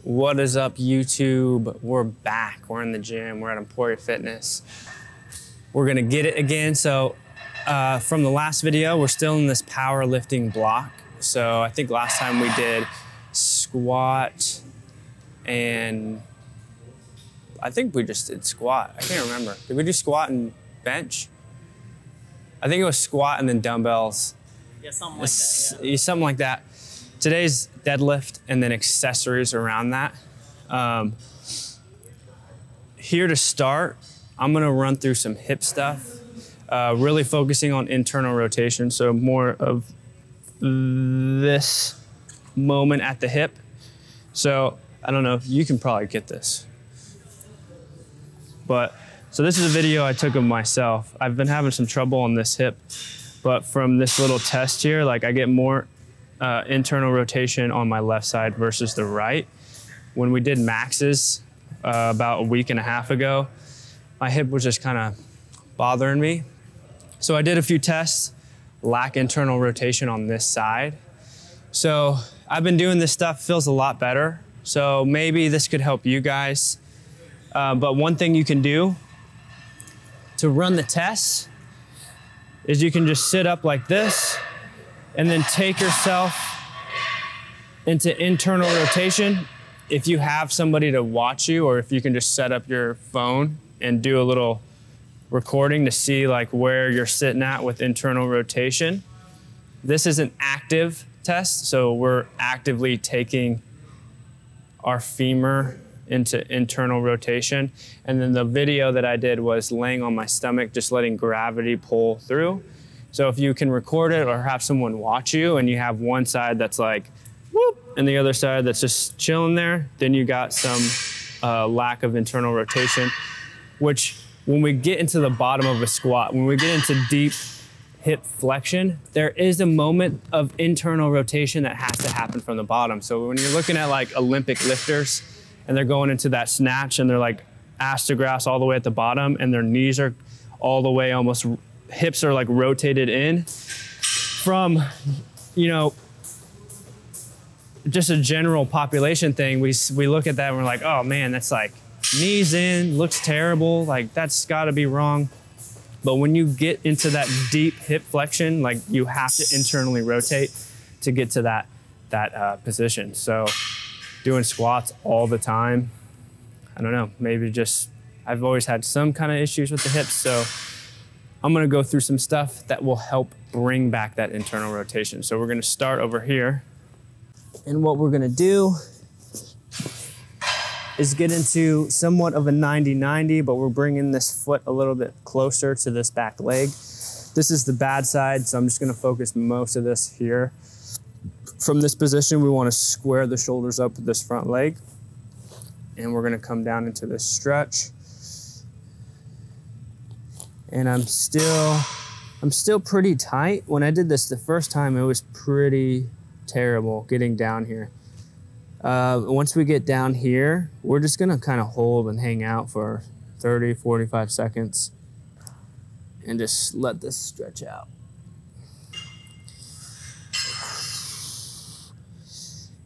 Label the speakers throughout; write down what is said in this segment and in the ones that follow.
Speaker 1: What is up, YouTube? We're back. We're in the gym. We're at Emporia Fitness. We're gonna get it again. So from the last video, we're still in this powerlifting block. So I think last time we did squat and I think we just did squat. I can't remember. Did we do squat and bench? I think it was squat and then dumbbells.
Speaker 2: Yeah, something like that. Yeah.
Speaker 1: Something like that. Today's deadlift and then accessories around that. Here to start, I'm gonna run through some hip stuff, really focusing on internal rotation, so more of this moment at the hip. So I don't know if you can probably get this. So this is a video I took of myself. I've been having some trouble on this hip, but from this little test here, like I get more internal rotation on my left side versus the right. When we did maxes about a week and a half ago, my hip was just kind of bothering me. So I did a few tests, lack internal rotation on this side. So I've been doing this stuff, feels a lot better. So maybe this could help you guys. But one thing you can do to run the tests is you can just sit up like this and then take yourself into internal rotation. If you have somebody to watch you, or if you can just set up your phone and do a little recording to see like where you're sitting at with internal rotation. This is an active test, so we're actively taking our femur into internal rotation. And then the video that I did was laying on my stomach, just letting gravity pull through. So if you can record it or have someone watch you and you have one side that's like, whoop, and the other side that's just chilling there, then you got some lack of internal rotation, which when we get into the bottom of a squat, when we get into deep hip flexion, there is a moment of internal rotation that has to happen from the bottom. So when you're looking at like Olympic lifters and they're going into that snatch and they're like ass to grass all the way at the bottom and their knees are all the way almost, hips are like rotated in from, you know, just a general population thing. We look at that and we're like, oh man, that's like knees in, looks terrible. Like that's gotta be wrong. But when you get into that deep hip flexion, like you have to internally rotate to get to that position. So doing squats all the time, I don't know, maybe just, I've always had some kind of issues with the hips. So I'm gonna go through some stuff that will help bring back that internal rotation. So we're gonna start over here. And what we're gonna do is get into somewhat of a 90-90, but we're bringing this foot a little bit closer to this back leg. This is the bad side, so I'm just gonna focus most of this here. From this position, we wanna square the shoulders up with this front leg. And we're gonna come down into this stretch. And I'm still pretty tight. When I did this the first time, it was pretty terrible getting down here. Once we get down here, we're just gonna kind of hold and hang out for 30, 45 seconds and just let this stretch out.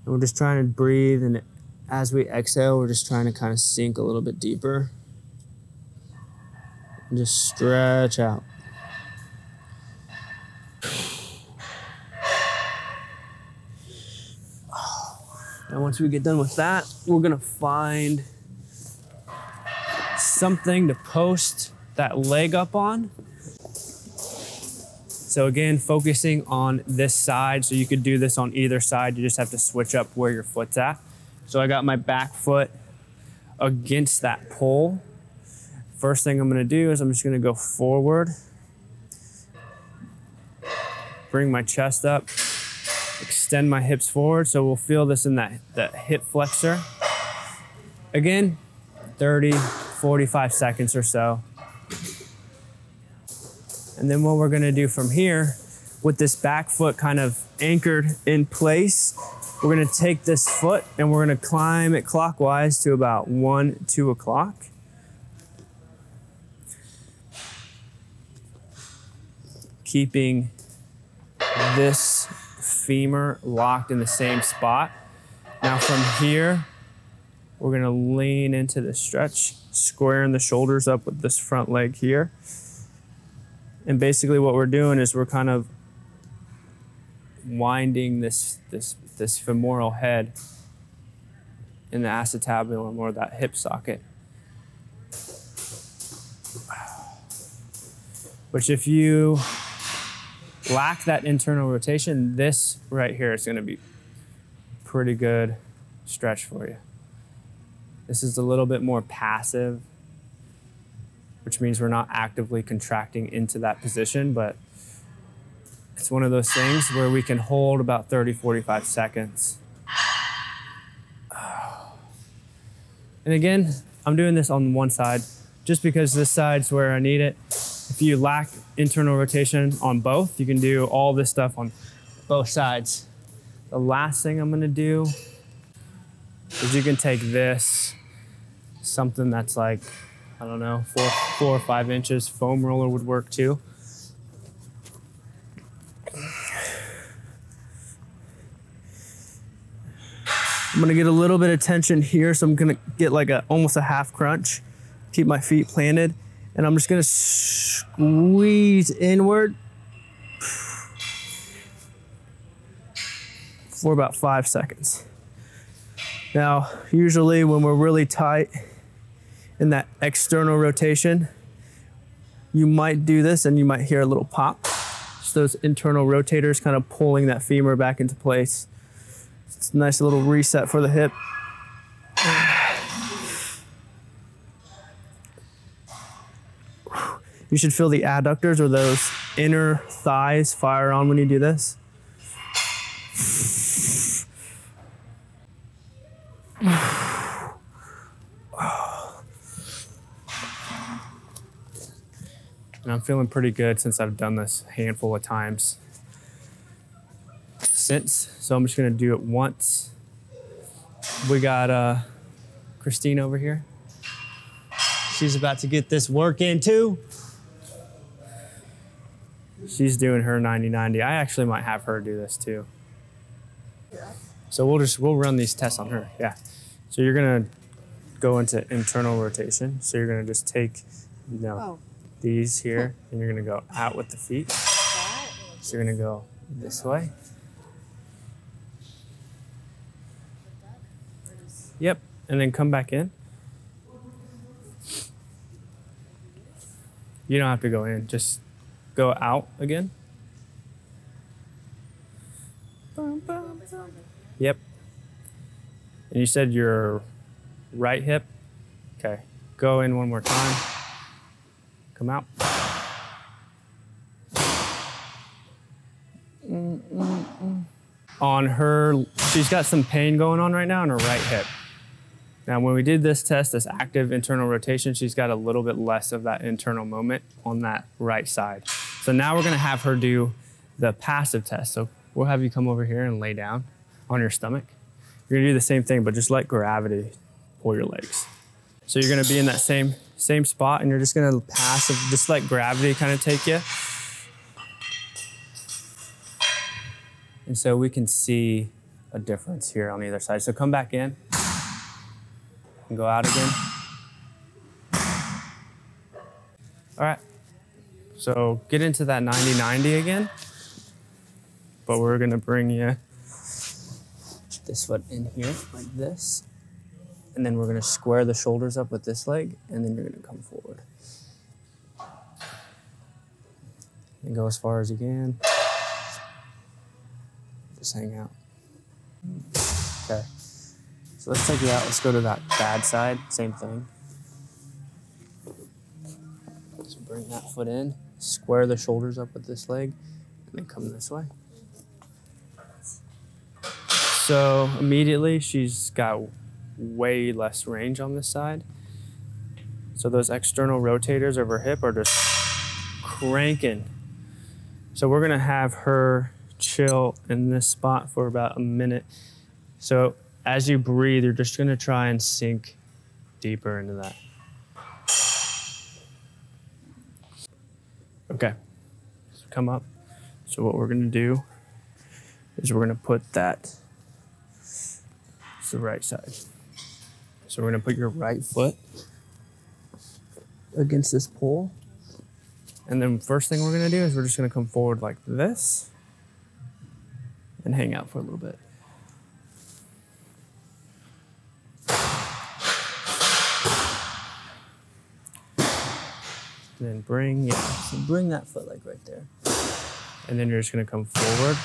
Speaker 1: And we're just trying to breathe, and as we exhale, we're just trying to kind of sink a little bit deeper and just stretch out. And once we get done with that, we're gonna find something to post that leg up on. So again, focusing on this side. So you could do this on either side. You just have to switch up where your foot's at. So I got my back foot against that pole. First thing I'm gonna do is I'm just gonna go forward, bring my chest up, extend my hips forward, so we'll feel this in that hip flexor. Again, 30, 45 seconds or so. And then what we're gonna do from here, with this back foot kind of anchored in place, we're gonna take this foot and we're gonna climb it clockwise to about 1, 2 o'clock. Keeping this femur locked in the same spot. Now from here, We're gonna lean into the stretch, squaring the shoulders up with this front leg here. And basically what we're doing is we're kind of winding this femoral head in the acetabulum, or that hip socket. Which if you lack that internal rotation, this right here is gonna be pretty good stretch for you. This is a little bit more passive, which means we're not actively contracting into that position, but it's one of those things where we can hold about 30, 45 seconds. And again, I'm doing this on one side just because this side's where I need it. If you lack internal rotation on both, you can do all this stuff on both sides. The last thing I'm gonna do is you can take this, something that's like, I don't know, 4 or 5 inches. Foam roller would work too. I'm gonna get a little bit of tension here, so I'm gonna get like almost a half crunch. Keep my feet planted, and I'm just gonna squeeze inward for about 5 seconds. Now, usually when we're really tight in that external rotation, you might do this and you might hear a little pop. Just those internal rotators kind of pulling that femur back into place. It's a nice little reset for the hip. You should feel the adductors, or those inner thighs, fire on when you do this. And I'm feeling pretty good since I've done this a handful of times since. So I'm just gonna do it once. We got Christine over here. She's about to get this work in too. She's doing her 90-90. I actually might have her do this too. So we'll run these tests on her, yeah. So you're gonna go into internal rotation. So you're gonna just take, these here, and you're gonna go out with the feet. So you're gonna go this way. Yep, and then come back in. You don't have to go in, just go out again. Yep. And you said your right hip? Okay, go in one more time. Come out. On her, she's got some pain going on right now in her right hip. Now, when we did this test, this active internal rotation, she's got a little bit less of that internal moment on that right side. So now we're gonna have her do the passive test. So we'll have you come over here and lay down on your stomach. You're gonna do the same thing, but just let gravity pull your legs. So you're gonna be in that same spot, and you're just gonna just let gravity kind of take you. And so we can see a difference here on either side. So come back in and go out again. All right, so get into that 90-90 again, but we're gonna bring you this foot in here like this. And then we're gonna square the shoulders up with this leg, and then you're gonna come forward. And go as far as you can. Just hang out. Okay, so let's take you out. Let's go to that bad side, same thing. So bring that foot in, square the shoulders up with this leg, and then come this way. So immediately she's got way less range on this side. So those external rotators of her hip are just cranking. So we're gonna have her chill in this spot for about a minute. So as you breathe, you're just gonna try and sink deeper into that. Okay, so come up. So what we're gonna do is we're gonna put that, it's the right side. So we're gonna put your right foot against this pole. And then first thing we're gonna do is we're just gonna come forward like this and hang out for a little bit. And then bring that foot like right there. And then you're just gonna come forward.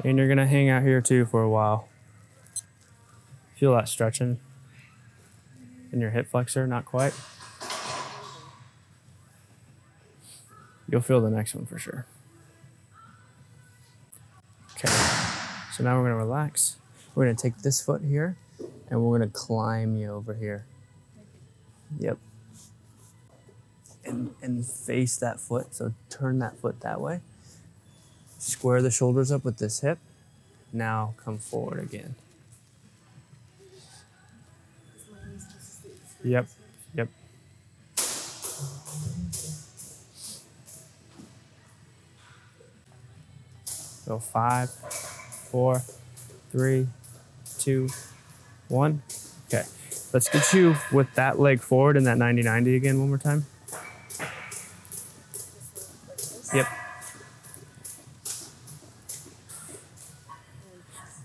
Speaker 1: And you're gonna hang out here too for a while. Feel that stretching in your hip flexor, not quite. You'll feel the next one for sure. Okay, so now we're gonna relax. We're gonna take this foot here and we're gonna climb you over here. Yep. And face that foot, so turn that foot that way. Square the shoulders up with this hip. Now come forward again. Yep, yep. So 5, 4, 3, 2, 1. Okay, let's get you with that leg forward in that 90-90 again one more time. Yep.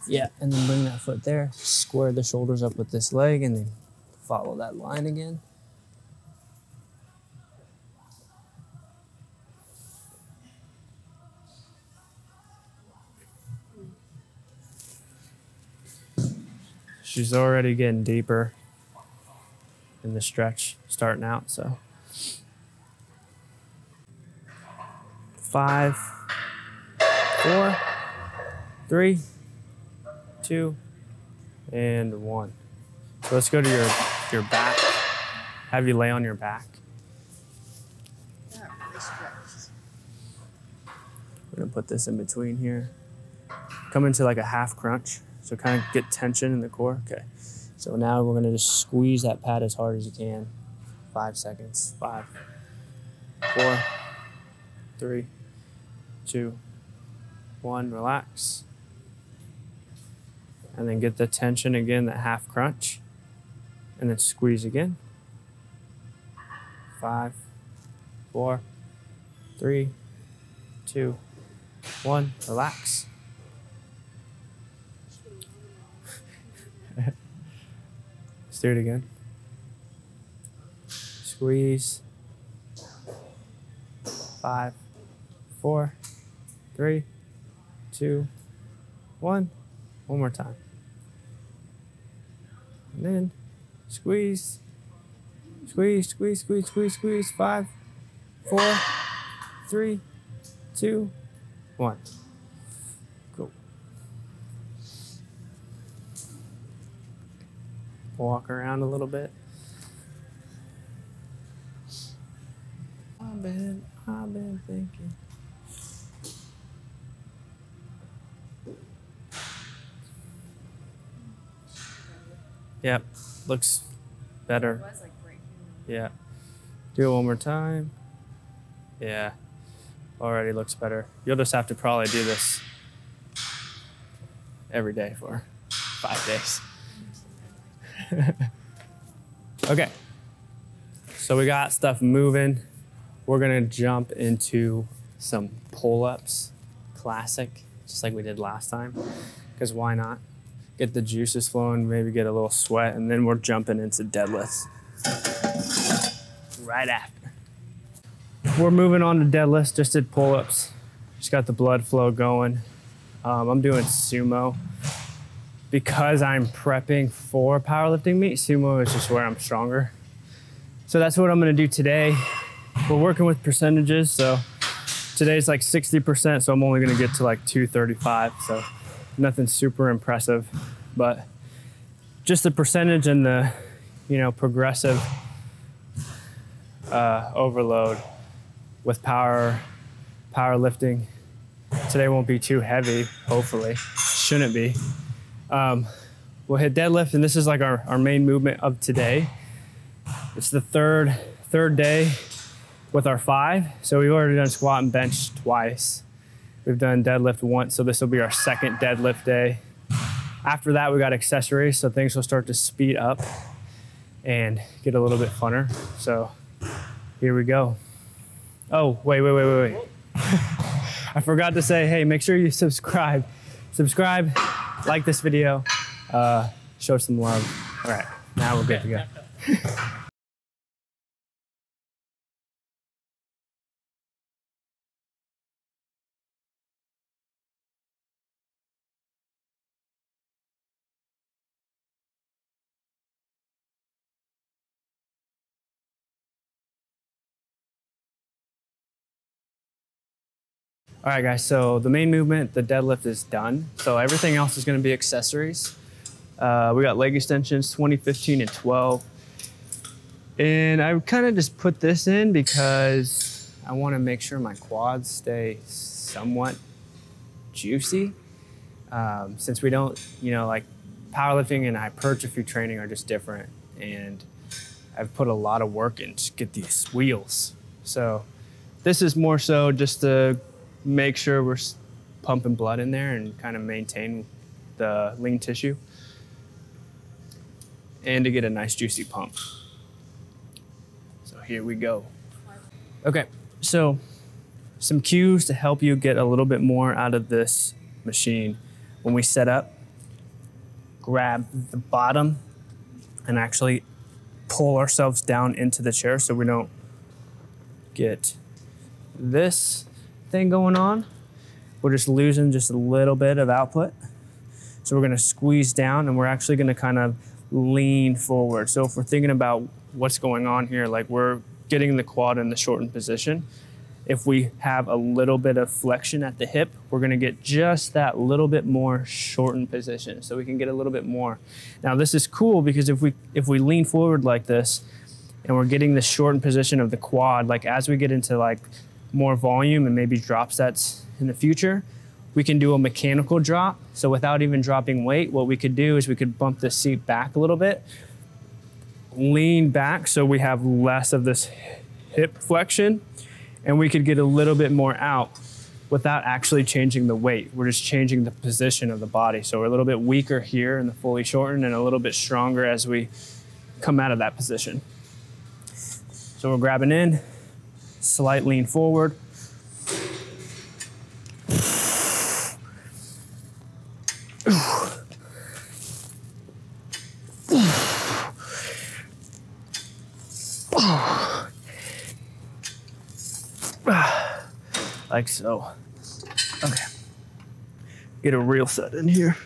Speaker 1: Yeah, and then bring that foot there. Square the shoulders up with this leg and then follow that line again. She's already getting deeper in the stretch starting out, so. 5, 4, 3, 2, and 1. So let's go to your back. Have you lay on your back. We're gonna put this in between here. Come into like a half crunch. So kind of get tension in the core. Okay. So now we're gonna just squeeze that pad as hard as you can. 5 seconds. 5, 4, 3, 2, 1. Relax. And then get the tension again, that half crunch. And then squeeze again. 5, 4, 3, 2, 1. Relax. Let's do it again. Squeeze. 5, 4, 3, 2, 1. One more time. And then squeeze. Squeeze, squeeze, squeeze, squeeze, squeeze. 5, 4, 3, 2, 1. Cool. Walk around a little bit. I've been thinking. Yep, looks better.
Speaker 2: It was like right here.
Speaker 1: Yeah. Do it one more time. Yeah, already looks better. You'll just have to probably do this every day for 5 days. Okay, so we got stuff moving. We're gonna jump into some pull-ups, classic, just like we did last time, because why not? Get the juices flowing, maybe get a little sweat, and then we're jumping into deadlifts right after. We're moving on to deadlifts, just did pull-ups. Just got the blood flow going. I'm doing sumo. Because I'm prepping for powerlifting meet, sumo is just where I'm stronger. So that's what I'm gonna do today. We're working with percentages, so today's like 60%, so I'm only gonna get to like 235, so nothing super impressive, but just the percentage and the, progressive overload with powerlifting. Today won't be too heavy, hopefully. Shouldn't be. We'll hit deadlift, and this is like our main movement of today. It's the third day with our 5. So we've already done squat and bench twice. We've done deadlift once, so this will be our second deadlift day. After that, we got accessories, so things will start to speed up and get a little bit funner. So here we go. Oh, wait. I forgot to say, hey, make sure you subscribe. Subscribe, like this video, show some love. All right, now we're good to go. All right, guys, so the main movement, the deadlift, is done. So everything else is gonna be accessories. We got leg extensions, 20, 15, and 12. And I kind of just put this in because I wanna make sure my quads stay somewhat juicy. Since we don't, like powerlifting and hypertrophy training are just different. And I've put a lot of work in to get these wheels. So this is more so just to make sure we're pumping blood in there and kind of maintain the lean tissue and to get a nice juicy pump. So here we go. Okay, so some cues to help you get a little bit more out of this machine. When we set up, grab the bottom and actually pull ourselves down into the chair so we don't get this thing going on. We're just losing just a little bit of output. So we're gonna squeeze down and we're actually gonna kind of lean forward. So if we're thinking about what's going on here, like we're getting the quad in the shortened position. If we have a little bit of flexion at the hip, we're gonna get just that little bit more shortened position. So we can get a little bit more. Now this is cool because if we lean forward like this and we're getting the shortened position of the quad, like as we get into like more volume and maybe drop sets in the future, we can do a mechanical drop. So without even dropping weight, what we could do is we could bump the seat back a little bit, lean back so we have less of this hip flexion, and we could get a little bit more out without actually changing the weight. We're just changing the position of the body. So we're a little bit weaker here in the fully shortened and a little bit stronger as we come out of that position. So we're grabbing in, slight lean forward. Like so. Okay. Get a real set in here.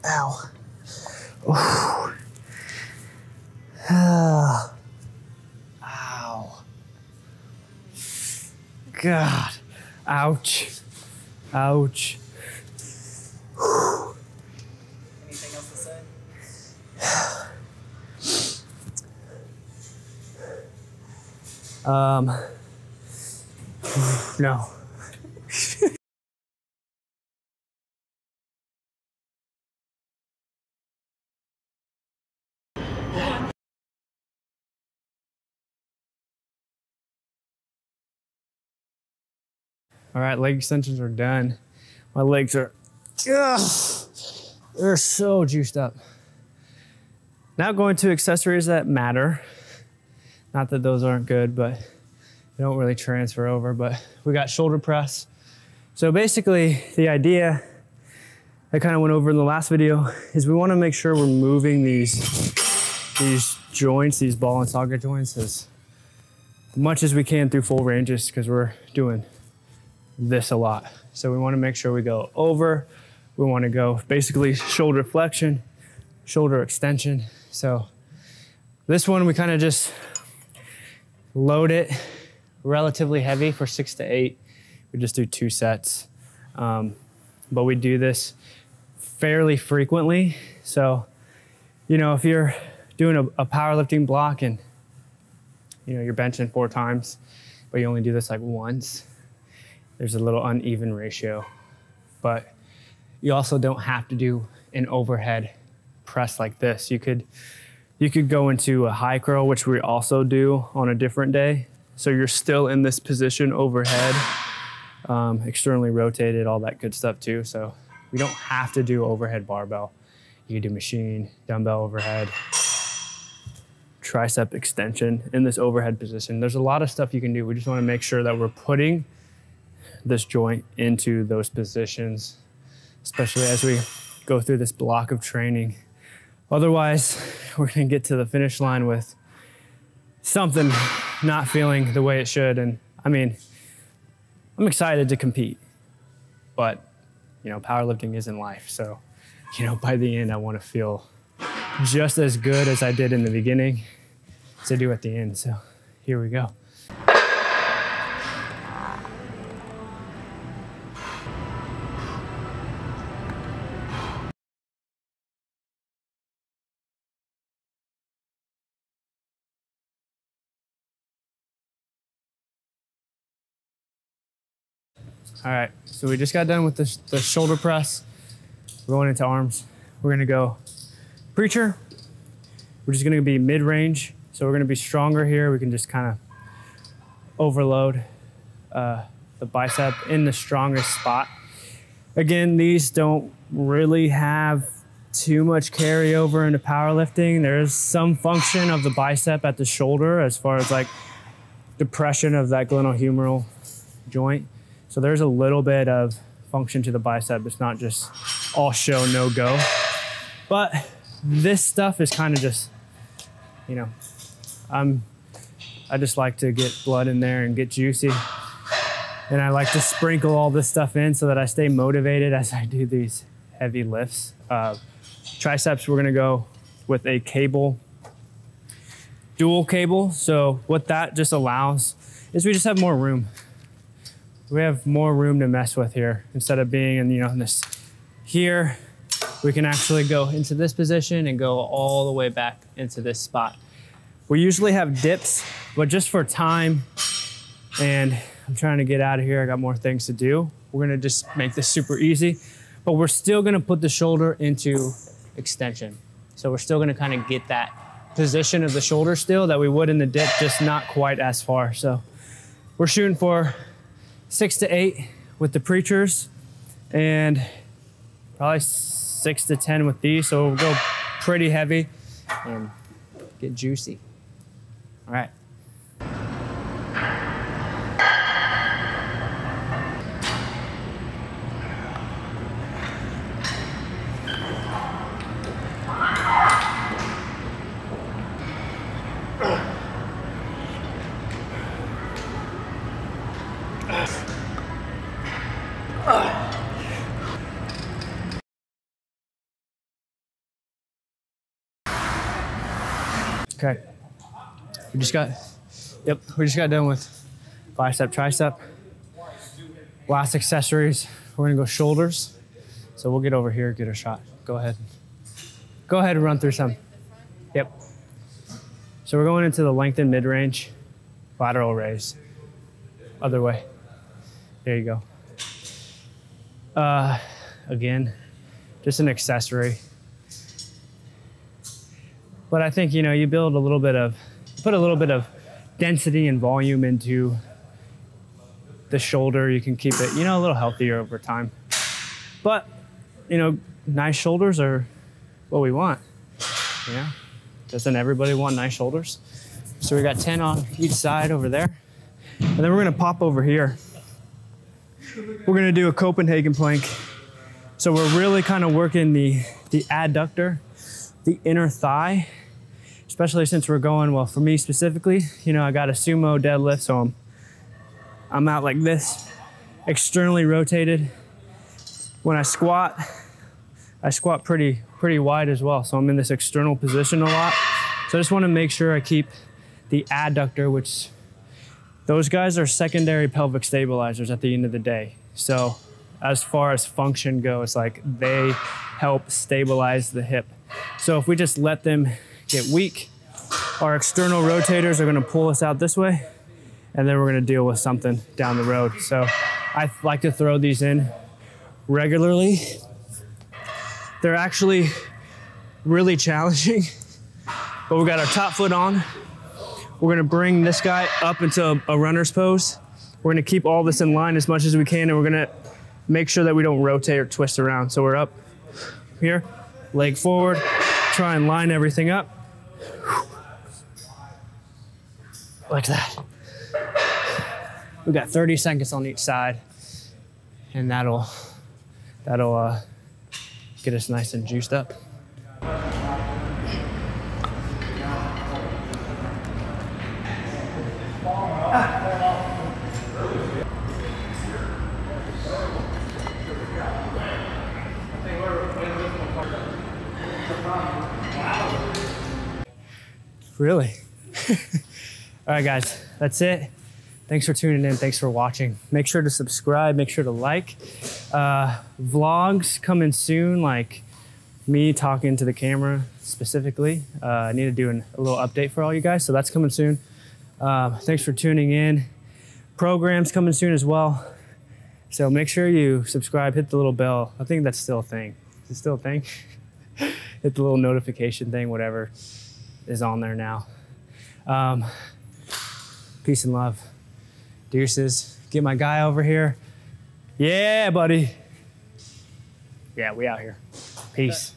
Speaker 1: Ow. Ow. God. Ouch. Ouch.
Speaker 2: Anything else to say?
Speaker 1: No. All right, leg extensions are done. My legs are, they're so juiced up. Now going to accessories that matter. Not that those aren't good, but they don't really transfer over, but we got shoulder press. So basically the idea I kind of went over in the last video is we want to make sure we're moving these joints, these ball and socket joints, as much as we can through full ranges, because we're doing this a lot. So we want to make sure we go over. We want to go basically shoulder flexion, shoulder extension. So this one, we kind of just load it relatively heavy for 6 to 8. We just do 2 sets. But we do this fairly frequently. So, you know, if you're doing a powerlifting block and, you know, you're benching 4 times, but you only do this like once, there's a little uneven ratio. But you also don't have to do an overhead press like this. You could go into a high curl, which we also do on a different day. So you're still in this position overhead, externally rotated, all that good stuff too. So we don't have to do overhead barbell. You can do machine, dumbbell overhead, tricep extension in this overhead position. There's a lot of stuff you can do. We just want to make sure that we're putting this joint into those positions, especially as we go through this block of training. Otherwise, we're going to get to the finish line with something not feeling the way it should. And I mean, I'm excited to compete, but you know, powerlifting isn't life. So, you know, by the end, I want to feel just as good as I did in the beginning to do at the end. So here we go. All right, so we just got done with the shoulder press. We're going into arms. We're gonna go preacher. We're just gonna be mid-range. So we're gonna be stronger here. We can just kind of overload the bicep in the strongest spot. Again, these don't really have too much carryover into powerlifting. There's some function of the bicep at the shoulder as far as like depression of that glenohumeral joint. So there's a little bit of function to the bicep. It's not just all show, no go. But this stuff is kind of just, you know, I just like to get blood in there and get juicy. And I like to sprinkle all this stuff in so that I stay motivated as I do these heavy lifts. Triceps, we're gonna go with a cable, dual cable. So what that just allows is we just have more room. We have more room to mess with here. Instead of being in, you know, in this here, we can actually go into this position and go all the way back into this spot. We usually have dips, but just for time, and I'm trying to get out of here, I got more things to do. We're gonna just make this super easy, but we're still gonna put the shoulder into extension. So we're still gonna kind of get that position of the shoulder still that we would in the dip, just not quite as far. So we're shooting for 6 to 8 with the preachers and probably 6 to 10 with these. So we'll go pretty heavy and get juicy. All right. Okay, we just got done with bicep, tricep. Last accessories, we're gonna go shoulders. So we'll get over here, get a shot. Go ahead and run through some. Yep. So we're going into the lengthened mid-range, lateral raise. Other way. There you go. Again, just an accessory. But I think, you know, you build put a little bit of density and volume into the shoulder. You can keep it, you know, a little healthier over time. But, you know, nice shoulders are what we want, you know? Doesn't everybody want nice shoulders? So we got 10 on each side over there. And then we're gonna pop over here. We're gonna do a Copenhagen plank So we're really kind of working the adductor, the inner thigh, especially since we're going, well, for me specifically, you know, I got a sumo deadlift, so I'm out like this, externally rotated. When I squat pretty wide as well, so I'm in this external position a lot. So I just want to make sure I keep the adductor, which those guys are secondary pelvic stabilizers at the end of the day. So as far as function goes, like they help stabilize the hip. So if we just let them get weak, our external rotators are going to pull us out this way, and then we're going to deal with something down the road. So I like to throw these in regularly. They're actually really challenging, but we got our top foot on. We're gonna bring this guy up into a runner's pose. We're gonna keep all this in line as much as we can, and we're gonna make sure that we don't rotate or twist around. So we're up here, leg forward, try and line everything up. Like that. We got 30 seconds on each side, and that'll get us nice and juiced up. Really? All right, guys, that's it. Thanks for tuning in. Thanks for watching. Make sure to subscribe. Make sure to like. Vlogs coming soon, like me talking to the camera specifically. I need to do a little update for all you guys, so that's coming soon. Thanks for tuning in. Programs coming soon as well. So make sure you subscribe, hit the little bell. I think that's still a thing. Is it still a thing? Hit the little notification thing, whatever is on there now. Peace and love. Deuces. Get my guy over here. Yeah, buddy. Yeah, we out here. Peace.